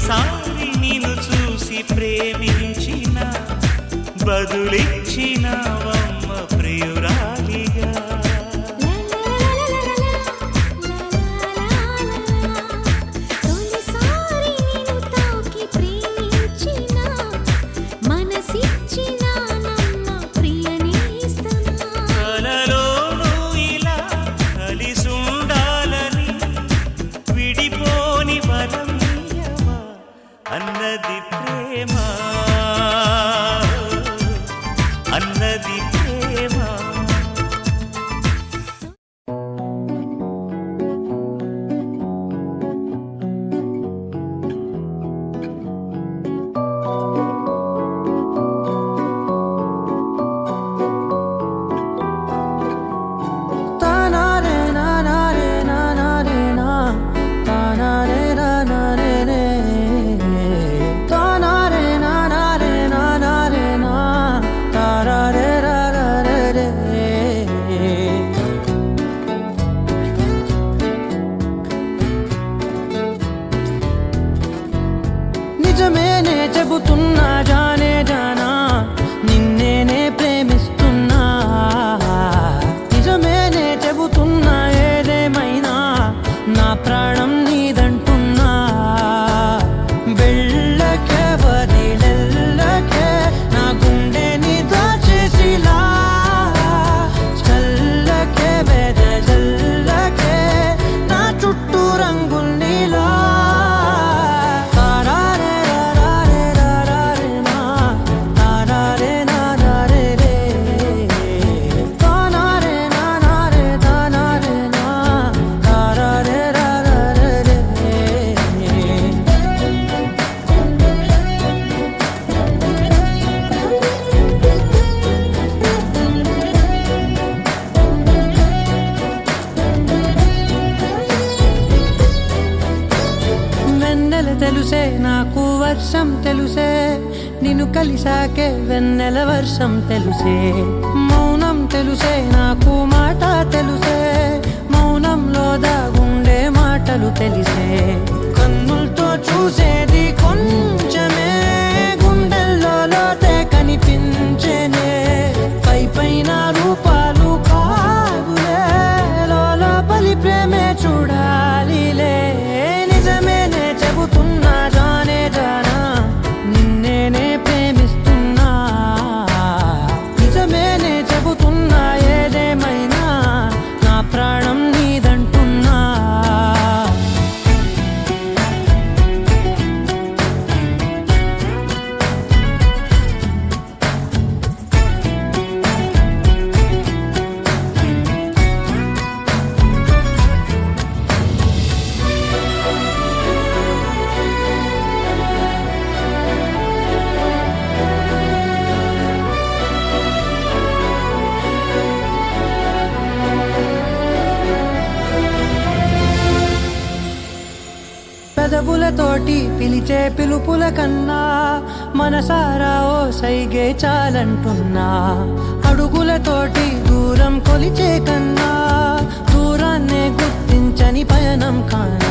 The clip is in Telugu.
తొలిసారి నిన్ను చూసి ప్రేమించిన బదులిచ్చినవమ్మ ప్రియురాలిగా. కలలోనూ ఇలా కలిసుండాలని విడిపోని వరం ఇయ్యవా అన్నది ప్రేమ, అన్నది ప్రేమ. నిజమేనే చెబుతున్నా జానే జానా నిన్నేనే ప్రేమిస్తున్నా. నిజమేనే చెబుతున్నా ఏదేమైనా నా ప్రాణం నీదంటున్నా. వెళ్ళకే వదిలెళ్ళకే నా గుండెని దాచేసిలా. చల్లకే వెదజల్లకే నా చుట్టూ రంగుల్నిలా. తెలుసే నాకు వర్షం తెలుసే నిన్ను కలిసాకే వెన్నెల వర్షం తెలుసే. మౌనం తెలుసే నాకు మాట తెలుసే మౌనంలో దాగుండే మాటలు తెలిసే. కన్నులతో చూసేది కొంచెమే గుండెల్లో లోతే కనిపించేనే. పై పైన రూపాలు కాదులే లోపలి ప్రేమే చూడాలిలే. నిజమేనే చెబుతున్నా జానే జానా నిన్నేనే ప్రేమిస్తున్నా. నిజమేనే చెబుతున్నా ఏదేమైనా నా ప్రాణం నీదంటున్నా. పెదవులతోటి పిలిచే పిలుపుల కన్నా మనసారా ఓ సైగే చాలంటున్నా. అడుగులతోటి దూరం కొలిచే కన్నా దూరాన్నే గుర్తించని పయనం కానా.